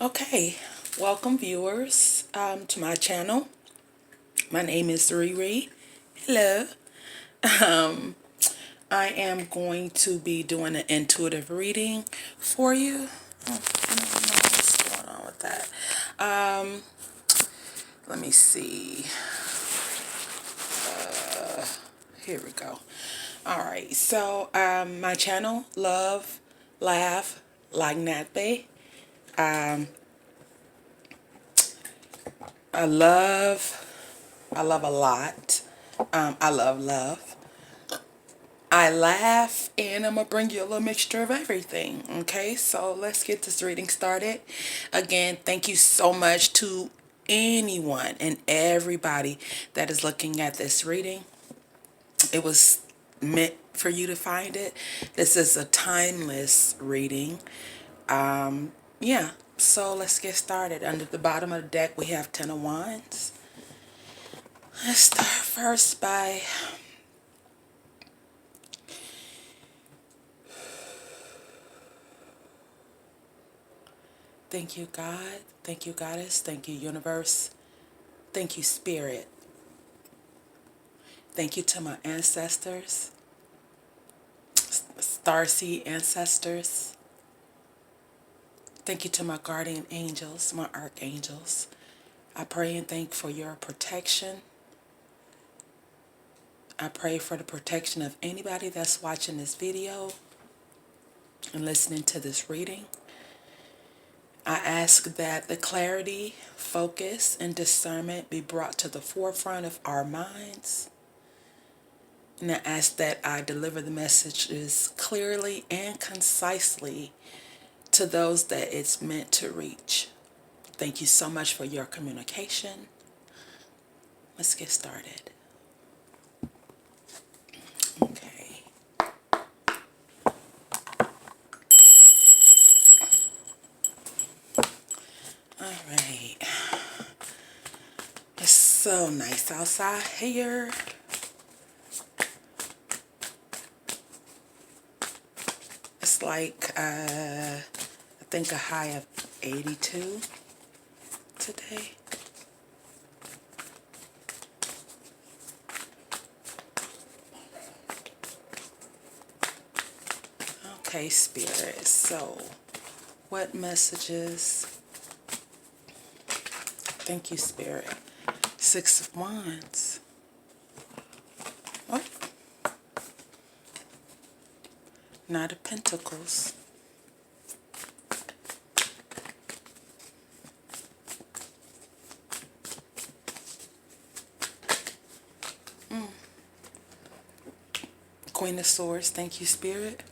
Okay, welcome viewers to my channel. My name is Riri. Hello. Um, I am going to be doing an intuitive reading for you. I don't know what's going on with that. Um, Let me see. Here we go. All right, so my channel, Love, Laugh, Like Natbe. Um, I love a lot. I love love. I laugh, and I'm going to bring you a little mixture of everything. Okay, so let's get this reading started. Again, thank you so much to anyone and everybody that is looking at this reading. It was meant for you to find it. This is a timeless reading. Yeah, so let's get started. Under the bottom of the deck, we have Ten of Wands. Let's start first by thank you, God. Thank you, Goddess. Thank you, Universe. Thank you, Spirit. Thank you to my ancestors, starseed ancestors. Thank you to my guardian angels, my archangels. I pray and thank for your protection. I pray for the protection of anybody that's watching this video and listening to this reading. I ask that the clarity, focus, and discernment be brought to the forefront of our minds. And I ask that I deliver the messages clearly and concisely to those that it's meant to reach. Thank you so much for your communication. Let's get started. Okay. All right. It's so nice outside here. It's like, I think a high of 82 today. Okay, Spirit. So, what messages? Thank you, Spirit. Six of Wands. What? Knight of Pentacles. Queen of Swords. Thank you, Spirit.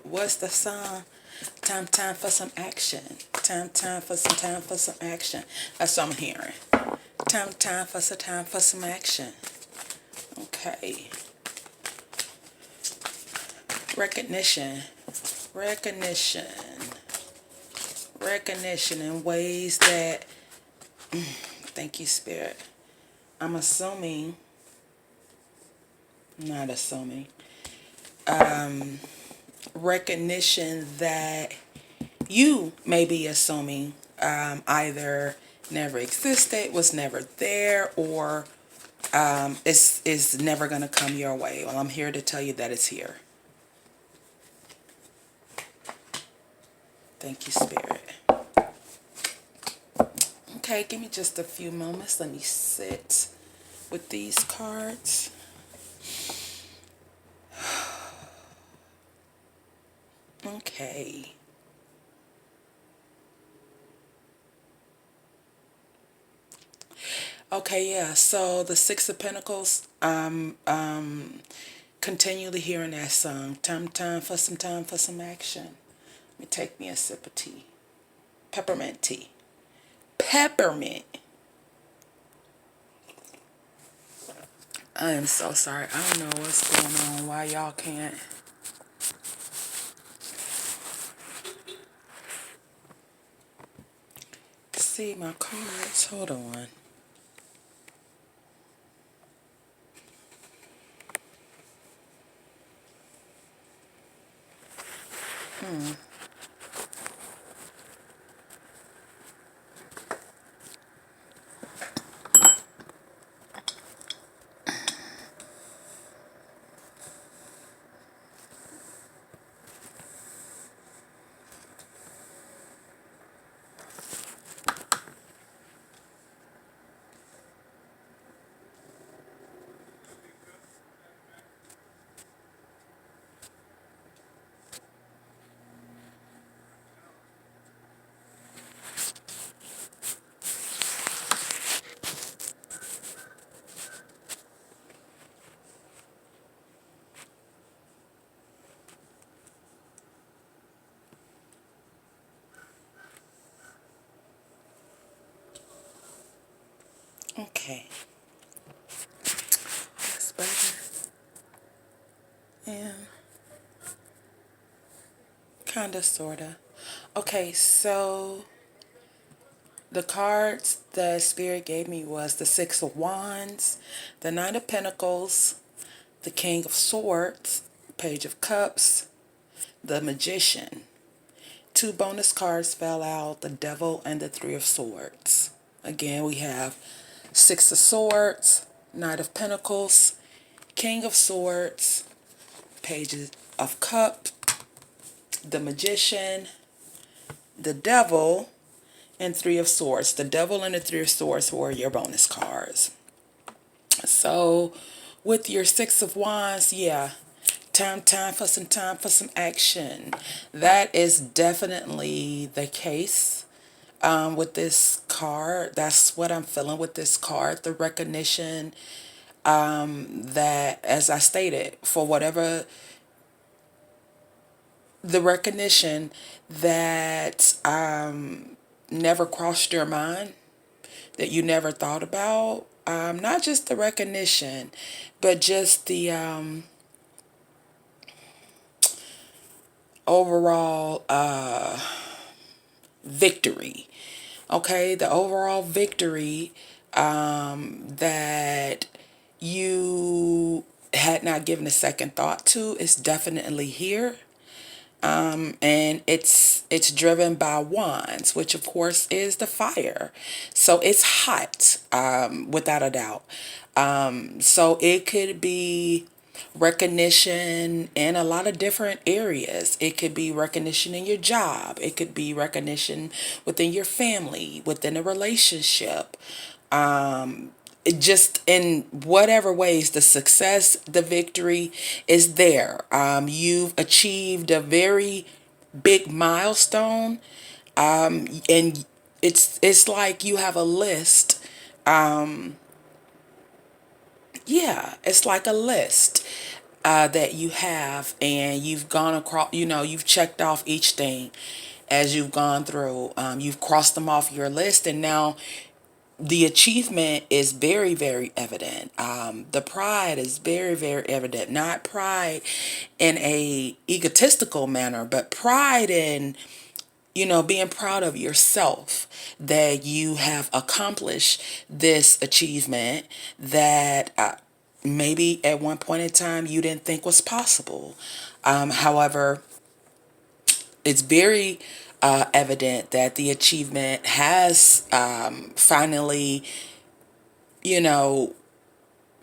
What's the song? Time for some action. Time for some action. That's what I'm hearing. Time for some action. Okay. Recognition in ways that thank you, Spirit. I'm assuming, not assuming, recognition that you may be assuming either never existed, was never there, or is never going to come your way. Well, I'm here to tell you that it's here. Thank you, Spirit. Okay, give me just a few moments. Let me sit with these cards. Okay. Okay, yeah. So the Six of Pentacles, continually hearing that song. Time for some action. Let me take me a sip of tea. Peppermint tea. Peppermint. I am so sorry. I don't know what's going on. Why y'all can't. see my cards. Hold on. Okay. That's better. And kinda, sorta. Okay, so the cards the Spirit gave me was the Six of Wands, the Nine of Pentacles, the King of Swords, Page of Cups, the Magician. Two bonus cards fell out, the Devil and the Three of Swords. Again, we have Six of Swords, Knight of Pentacles, King of Swords, Page of Cups, the Magician, the Devil, and Three of Swords. The Devil and the Three of Swords were your bonus cards. So with your Six of Wands, yeah, time for some action. That is definitely the case with this card. That's what I'm feeling with this card. The recognition that, as I stated, for whatever, the recognition that never crossed your mind, that you never thought about. Not just the recognition, but just the overall victory. Okay, the overall victory that you had not given a second thought to is definitely here. And it's driven by wands, which of course is the fire. So it's hot, without a doubt. So it could be recognition in a lot of different areas. It could be recognition in your job. It could be recognition within your family, within a relationship. Just in whatever ways, the success, the victory is there. You've achieved a very big milestone, and it's like you have a list. Yeah, it's like a list that you have, and you've gone across. You've checked off each thing as you've gone through. You've crossed them off your list, and now the achievement is very, very evident. The pride is very, very evident. Not pride in a egotistical manner, but pride in, being proud of yourself, that you have accomplished this achievement that maybe at one point in time you didn't think was possible. However, it's very evident that the achievement has finally, you know,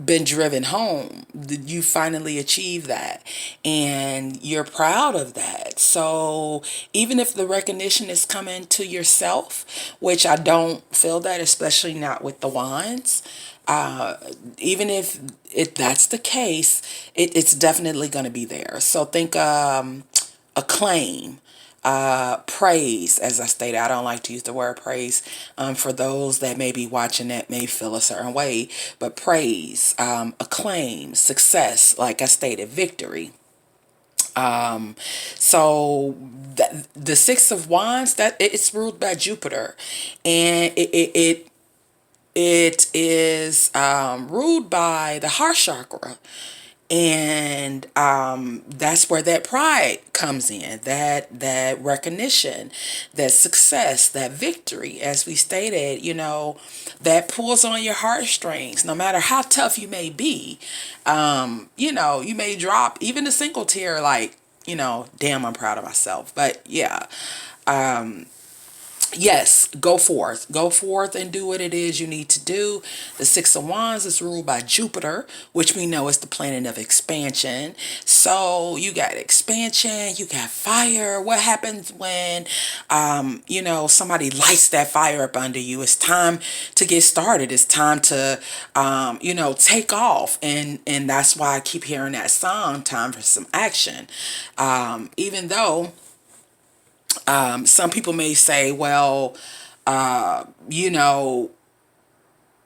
been driven home. You finally achieved that, and you're proud of that. So even if the recognition is coming to yourself, which I don't feel that, especially not with the wands, uh, even if that's the case, it's definitely going to be there. So think acclaim, praise. As I stated, I don't like to use the word praise for those that may be watching that may feel a certain way, but praise, acclaim, success, like I stated, victory. So the Six of Wands, that it's ruled by Jupiter, and it is ruled by the heart chakra. And that's where that pride comes in, that recognition, that success, that victory, as we stated, that pulls on your heartstrings. No matter how tough you may be, you may drop even a single tear, like, damn, I'm proud of myself. But yeah, yes, go forth and do what it is you need to do. The Six of Wands is ruled by Jupiter, which we know is the planet of expansion. So you got expansion, you got fire. What happens when somebody lights that fire up under you? It's time to get started. It's time to take off. And that's why I keep hearing that song, Time for Some Action. Even though some people may say, well, uh, you know,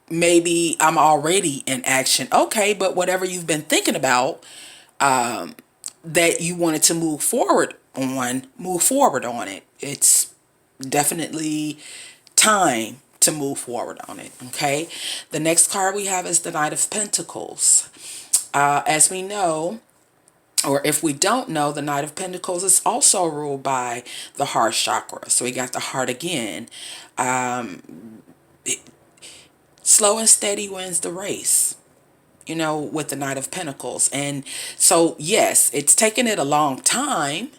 maybe I'm already in action. Okay, but whatever you've been thinking about, that you wanted to move forward on it. It's definitely time to move forward on it. Okay. The next card we have is the Knight of Pentacles. As we know, or if we don't know, the Knight of Pentacles is also ruled by the heart chakra. So we got the heart again. Slow and steady wins the race, with the Knight of Pentacles. And so, yes, it's taken it a long time.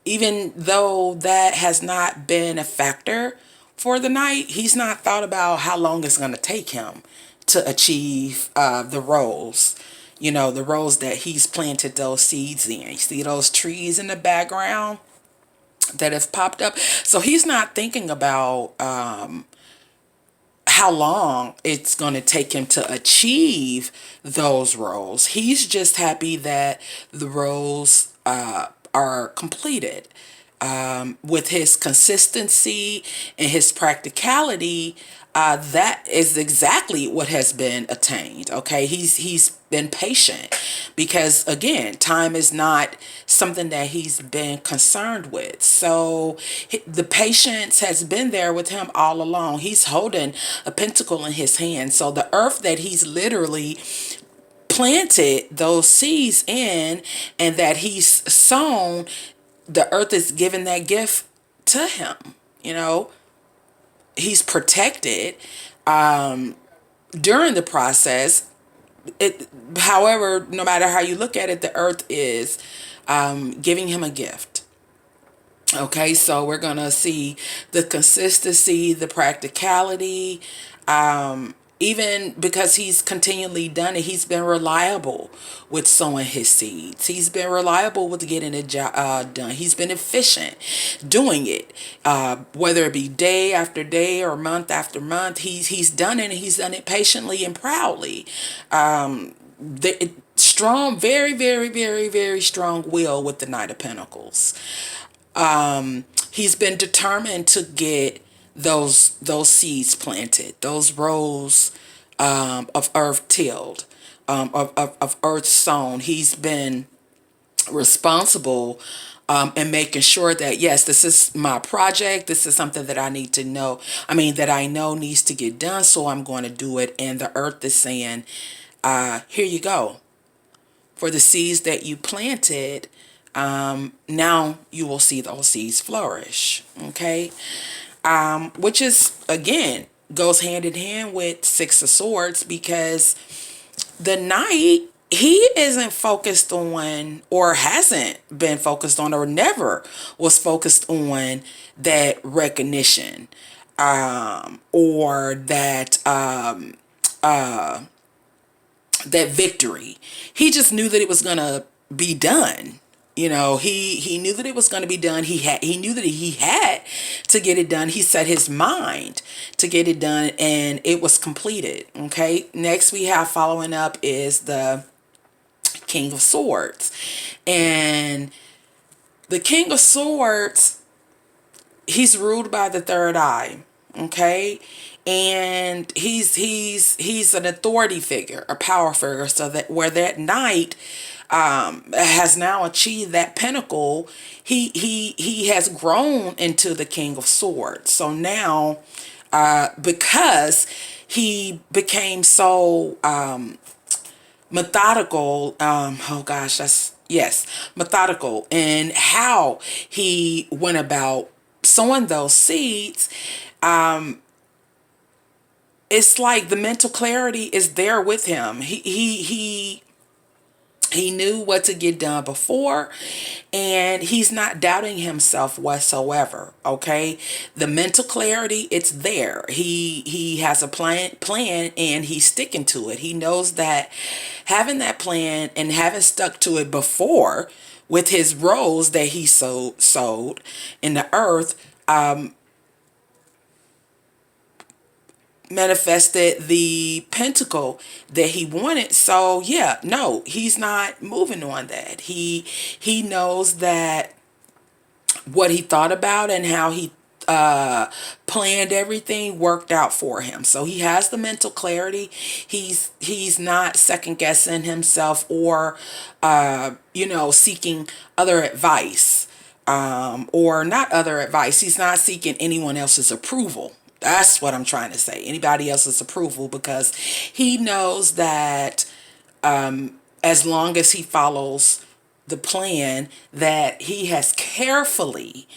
Even though that has not been a factor for the Knight, he's not thought about how long it's going to take him to achieve the roles. The roles that he's planted those seeds in. You see those trees in the background that have popped up? So he's not thinking about how long it's going to take him to achieve those roles. He's just happy that the roles are completed. With his consistency and his practicality, that is exactly what has been attained. Okay, he's been patient because, again, time is not something that he's been concerned with. So the patience has been there with him all along. He's holding a pentacle in his hand. So the earth that he's literally planted those seeds in and that he's sown, the earth is giving that gift to him. He's protected during the process. However, no matter how you look at it, the earth is giving him a gift. Okay, so we're going to see the consistency, the practicality, even because he's continually done it. He's been reliable with sowing his seeds. He's been reliable with getting it done. He's been efficient doing it, whether it be day after day or month after month. He's done it, and he's done it patiently and proudly. Strong, very, very, very, very strong will with the Knight of Pentacles. He's been determined to get those seeds planted, those rows of earth tilled, of earth sown. He's been responsible and making sure that, yes, this is my project. This is something that I need to know. That I know needs to get done. So I'm going to do it. And the earth is saying, here you go. For the seeds that you planted, now you will see those seeds flourish. Okay. Which is, again, goes hand in hand with Six of Swords, because the Knight, he isn't focused on, or hasn't been focused on, or never was focused on that recognition, or that victory. He just knew that it was gonna be done. He knew that it was going to be done. He knew that he had to get it done. He set his mind to get it done, and it was completed. Okay. Next we have, following up, is the King of Swords. And the King of Swords, he's ruled by the third eye. Okay. And he's an authority figure, a power figure. So that where that knight has now achieved that pinnacle, he has grown into the King of Swords. So now, because he became so methodical. Oh gosh, that's yes, methodical in how he went about sowing those seeds. It's like the mental clarity is there with him. He knew what to get done before, and he's not doubting himself whatsoever. Okay, the mental clarity, it's there. He has a plan, and he's sticking to it. He knows that having that plan and having stuck to it before with his rows that he sowed in the earth, manifested the pentacle that he wanted. So yeah, no, he's not moving on that. He knows that what he thought about and how he planned everything worked out for him. So he has the mental clarity. He's not second guessing himself or seeking other advice, or not other advice. He's not seeking anyone else's approval. That's what I'm trying to say. Anybody else's approval, because he knows that as long as he follows the plan that he has carefully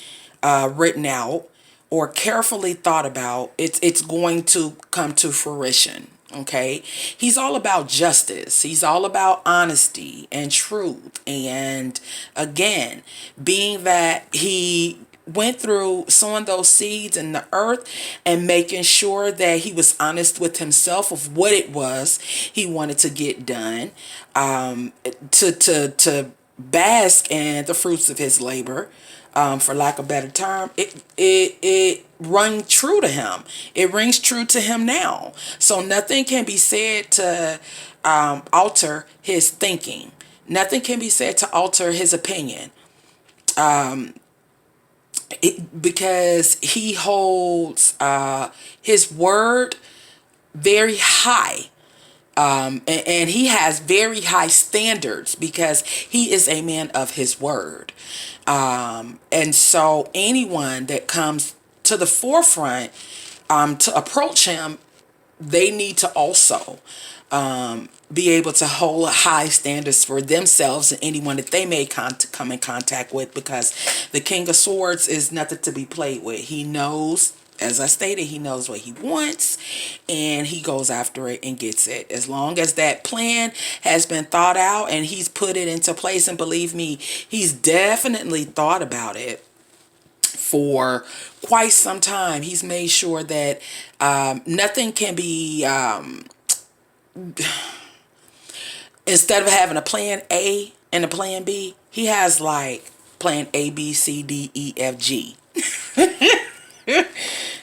written out or carefully thought about, it's going to come to fruition. Okay, he's all about justice. He's all about honesty and truth. And again, being that he went through sowing those seeds in the earth and making sure that he was honest with himself of what it was he wanted to get done, to bask in the fruits of his labor, for lack of a better term, it rang true to him. It rings true to him now. So nothing can be said to alter his thinking. Nothing can be said to alter his opinion. Because he holds his word very high. And he has very high standards because he is a man of his word. And so anyone that comes to the forefront to approach him, they need to also be able to hold high standards for themselves and anyone that they may come in contact with, because the King of Swords is nothing to be played with. He knows, as I stated, he knows what he wants, and he goes after it and gets it. As long as that plan has been thought out and he's put it into place, and believe me, he's definitely thought about it for quite some time. He's made sure that nothing can be, instead of having a plan A and a plan B, he has like plan A, B, C, D, E, F, G.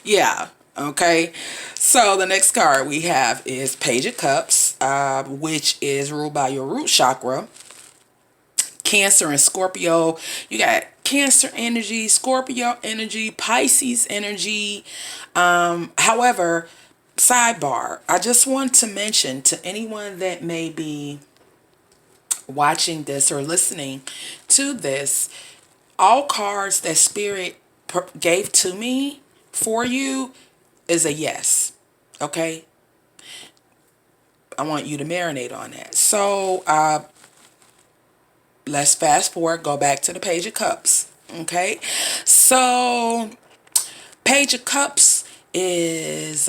Yeah. Okay. So the next card we have is Page of Cups, which is ruled by your root chakra. Cancer and Scorpio. You got Cancer energy, Scorpio energy, Pisces energy. However, sidebar, I just want to mention to anyone that may be watching this or listening to this, all cards that Spirit gave to me for you is a yes. Okay? I want you to marinate on that. So, let's fast forward, go back to the Page of Cups. Okay? So, Page of Cups is,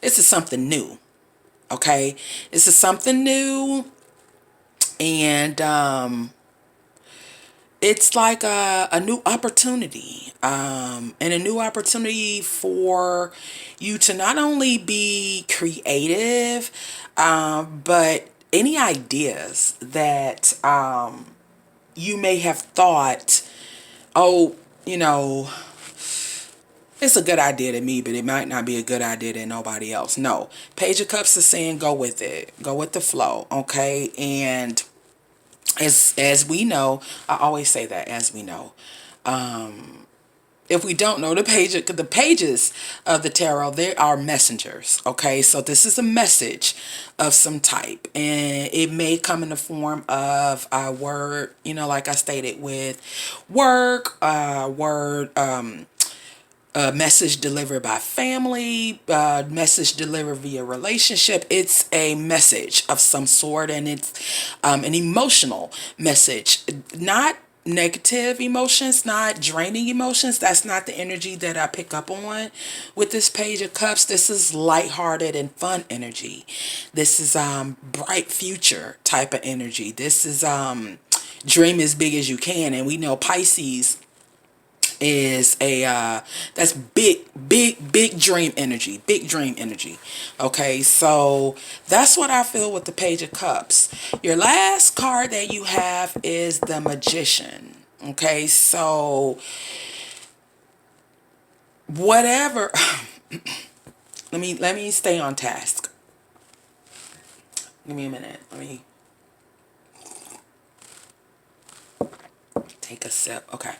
this is something new. Okay? This is something new, and it's like a new opportunity, and a new opportunity for you to not only be creative, but any ideas that you may have thought, oh, it's a good idea to me, but it might not be a good idea to nobody else. No, Page of Cups is saying go with it, go with the flow, okay? And as we know, I always say that, as we know. If we don't know the pages of the tarot, they are messengers. Okay, so this is a message of some type, and it may come in the form of a word. Like I stated, with work, word, message delivered by family, message delivered via relationship. It's a message of some sort, and it's an emotional message, not negative emotions, not draining emotions. That's not the energy that I pick up on with this Page of Cups. This is lighthearted and fun energy. This is bright future type of energy. This is dream as big as you can, and we know Pisces is a that's big dream energy, big dream energy. Okay, so that's what I feel with the Page of Cups. Your last card that you have is the Magician. Okay, so whatever let me stay on task. Give me a minute. Let me take a sip. Okay.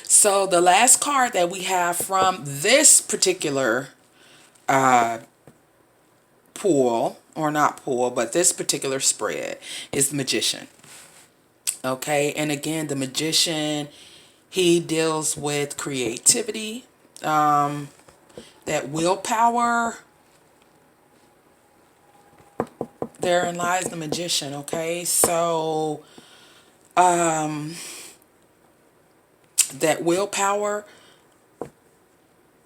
So the last card that we have from this particular pool, or not pool, but this particular spread is the Magician. Okay, and again, the Magician, he deals with creativity, that willpower. Therein lies the Magician. Okay, so that willpower,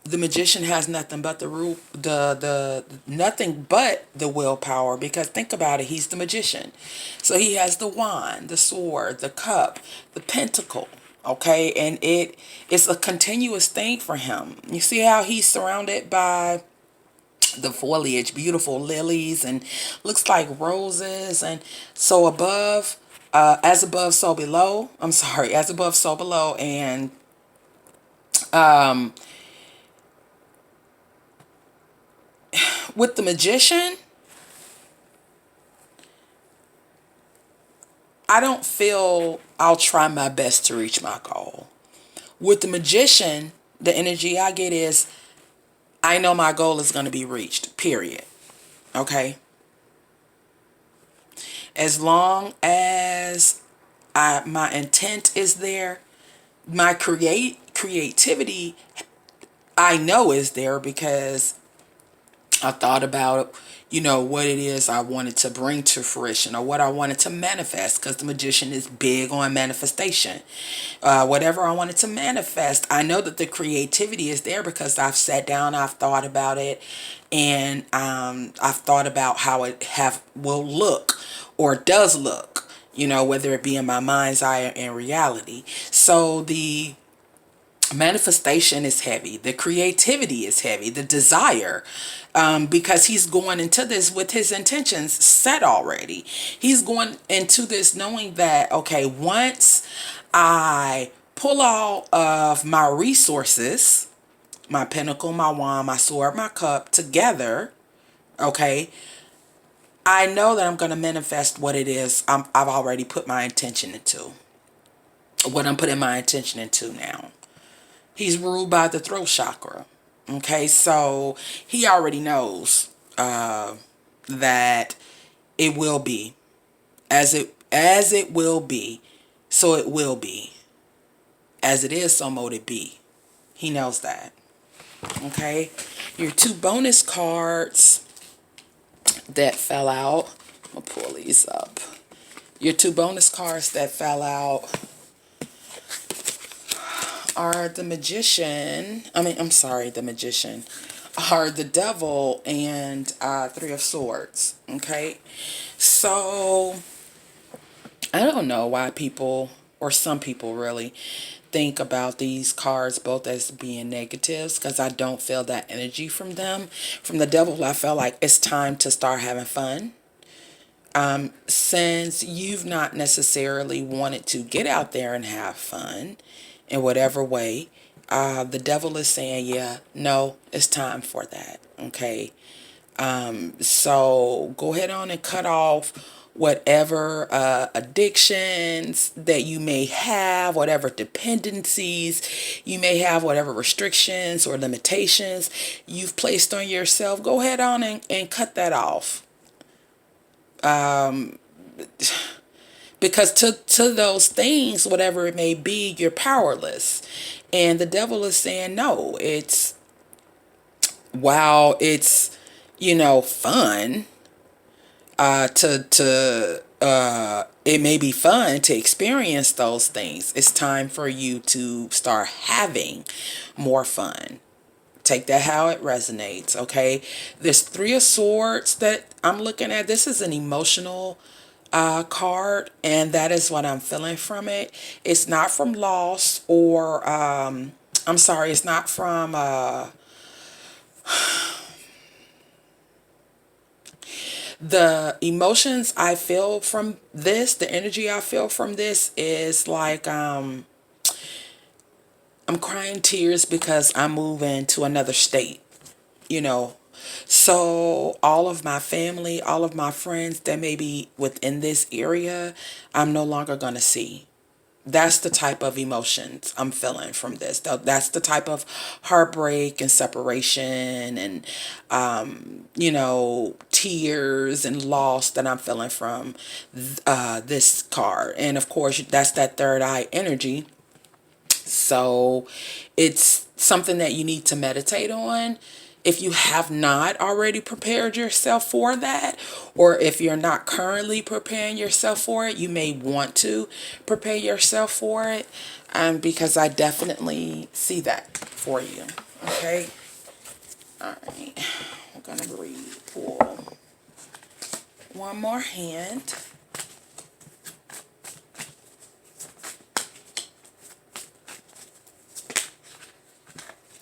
the Magician has nothing but the nothing but the willpower, because think about it, he's the Magician. So he has the wand, the sword, the cup, the pentacle. Okay, and it's a continuous thing for him. You see how he's surrounded by the foliage, beautiful lilies, and looks like roses, and so above, as above so below. I'm sorry, as above so below. And with the Magician, I don't feel I'll try my best to reach my goal. With the Magician, the energy I get is I know my goal is going to be reached, period. Okay? As long as my intent is there, my creativity I know is there, because I thought about, what it is I wanted to bring to fruition, or what I wanted to manifest, because the Magician is big on manifestation. Whatever I wanted to manifest, I know that the creativity is there, because I've sat down, I've thought about it, and I've thought about how it will look, or does look, whether it be in my mind's eye or in reality. So the manifestation is heavy, the creativity is heavy, the desire, because he's going into this with his intentions set already. He's going into this knowing that, okay, once I pull all of my resources, my pentacle, my wand, my sword, my cup together, okay, I know that I'm going to manifest what it is I've already put my intention into, what I'm putting my intention into now. He's ruled by the throat chakra. Okay, so he already knows that it will be as it will be, so it will be. As it is, so mote it be. He knows that. Okay, your two bonus cards that fell out. I'll pull these up. Your two bonus cards that fell out are the Magician. The Magician. Are the Devil and Three of Swords. Okay, so I don't know why people, or some people really, think about these cards both as being negatives, because I don't feel that energy from them. From the Devil, I feel like it's time to start having fun. Since you've not necessarily wanted to get out there and have fun in whatever way, the Devil is saying, yeah, no, it's time for that. Okay. So go ahead on and cut off whatever addictions that you may have, whatever dependencies you may have, whatever restrictions or limitations you've placed on yourself. Go ahead on and cut that off. Because to those things, whatever it may be, you're powerless. And the devil is saying, no, it's, while it's, fun, it may be fun to experience those things. It's time for you to start having more fun. Take that how it resonates, okay? This Three of Swords that I'm looking at, this is an emotional card, and that is what I'm feeling from it. It's not from loss or, I'm sorry, it's not from, the emotions I feel from this, the energy I feel from this is like, I'm crying tears because I'm moving to another state, you know. So all of my family, all of my friends that may be within this area, I'm no longer going to see. That's the type of emotions I'm feeling from this. That's the type of heartbreak and separation and, tears and loss that I'm feeling from this card. And of course, that's that third eye energy. So it's something that you need to meditate on. If you have not already prepared yourself for that, or if you're not currently preparing yourself for it, you may want to prepare yourself for it, because I definitely see that for you. Okay? All right. I'm going to pull one more hand.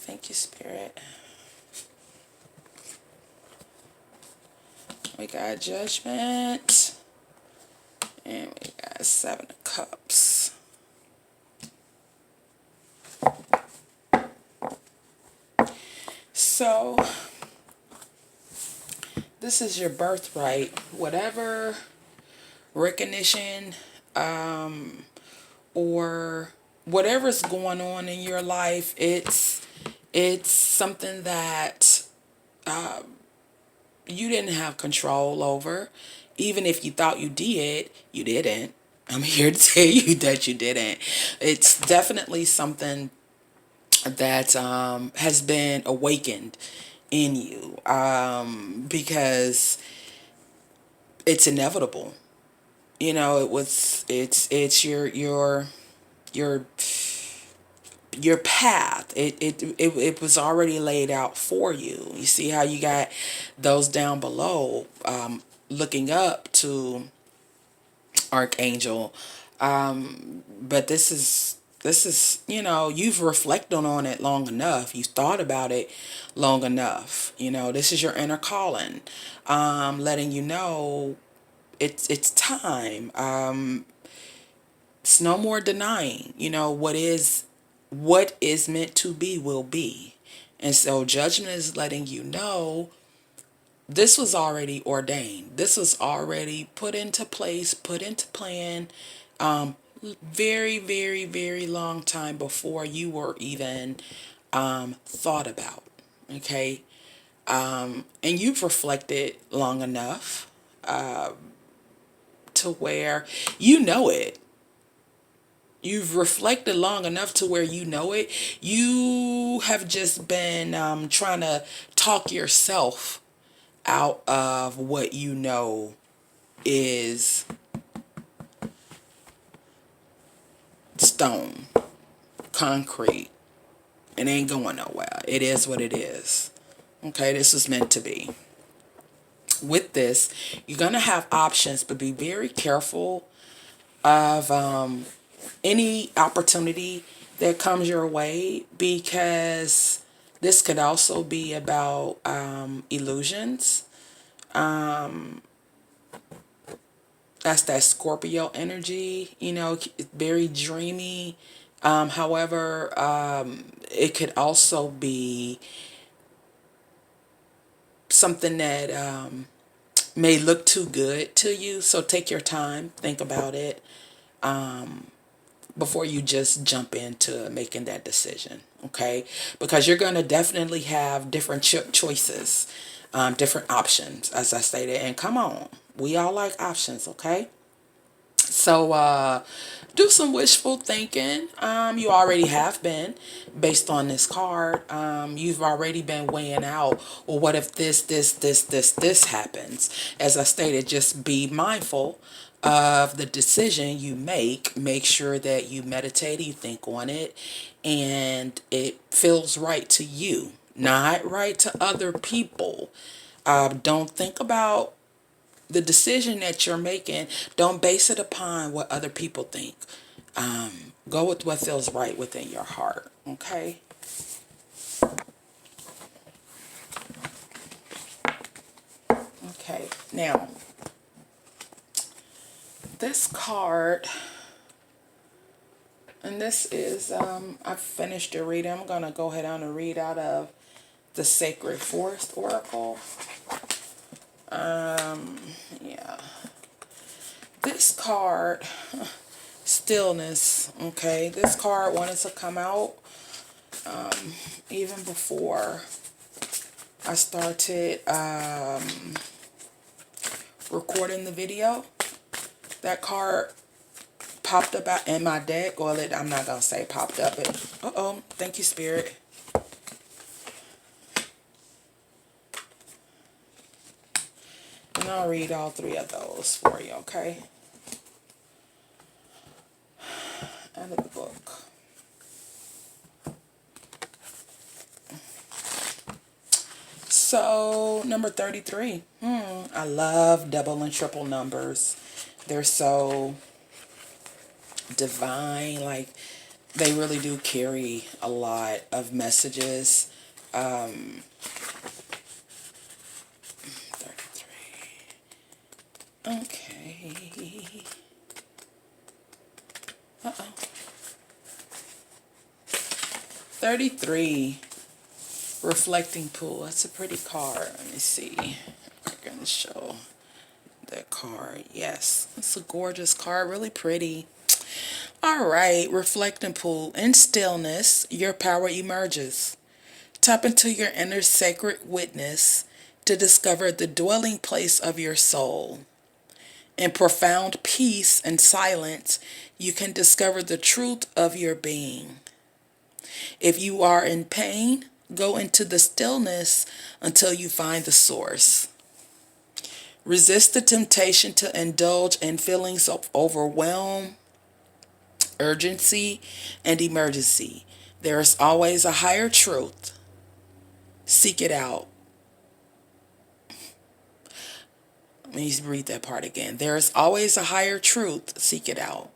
Thank you, Spirit. We got Judgment. And we got Seven of Cups. So, this is your birthright. Whatever recognition, or whatever's going on in your life, it's something that you didn't have control over. Even if you thought you did, you didn't. I'm here to tell you that you didn't. It's definitely something that has been awakened in you, because it's inevitable. It's your your path. It was already laid out for you. You see how you got those down below, looking up to Archangel. But this is, you've reflected on it long enough. You've thought about it long enough. This is your inner calling, letting you know it's time. It's no more denying. What is meant to be will be. And so Judgment is letting you know this was already ordained. This was already put into place, put into plan, very, very, very long time before you were even thought about. Okay? And you've reflected long enough to where you know it. You've reflected long enough to where you know it. You have just been trying to talk yourself out of what you know is stone, concrete. It ain't going nowhere. It is what it is. Okay, this is meant to be. With this, you're going to have options, but be very careful of any opportunity that comes your way, because this could also be about illusions. That's that Scorpio energy, very dreamy. However, it could also be something that may look too good to you. So take your time, think about it before you just jump into making that decision, okay? Because you're going to definitely have different choices, different options, as I stated. And come on, we all like options, okay? So do some wishful thinking. You already have been, based on this card. You've already been weighing out, well, what if this happens? As I stated, just be mindful of the decision you make. Make sure that you meditate, you think on it, and it feels right to you, not right to other people. Don't think about the decision that you're making. Don't base it upon what other people think. Go with what feels right within your heart. Okay. Okay. Now, this card, and this is, I finished the reading. I'm going to go ahead on and read out of the Sacred Forest Oracle. Yeah. This card, stillness. Okay. This card wanted to come out even before I started recording the video. That card popped up out in my deck. Well, I'm not going to say popped up. Thank you, Spirit. And I'll read all three of those for you, okay? Out of the book. So, number 33. I love double and triple numbers. They're so divine. Like, they really do carry a lot of messages. 33. Okay. Uh-oh. 33. Reflecting Pool. That's a pretty card. Let me see. I'm going to show that card. Yes, it's a gorgeous card. Really pretty. All right. Reflecting Pool. In stillness, your power emerges. Tap into your inner sacred witness to discover the dwelling place of your soul. In profound peace and silence, you can discover the truth of your being. If you are in pain, go into the stillness until you find the source. Resist the temptation to indulge in feelings of overwhelm, urgency, and emergency. There is always a higher truth. Seek it out. Let me read that part again. There is always a higher truth. Seek it out.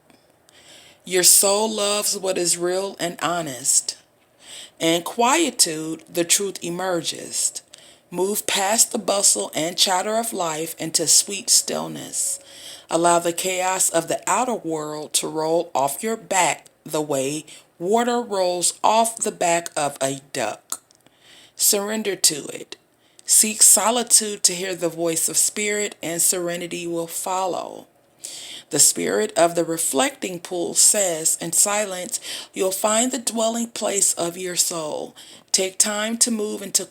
Your soul loves what is real and honest. In quietude, the truth emerges. Move past the bustle and chatter of life into sweet stillness. Allow the chaos of the outer world to roll off your back the way water rolls off the back of a duck. Surrender to it. Seek solitude to hear the voice of spirit, and serenity will follow. The spirit of the reflecting pool says, in silence, you'll find the dwelling place of your soul. Take time to move into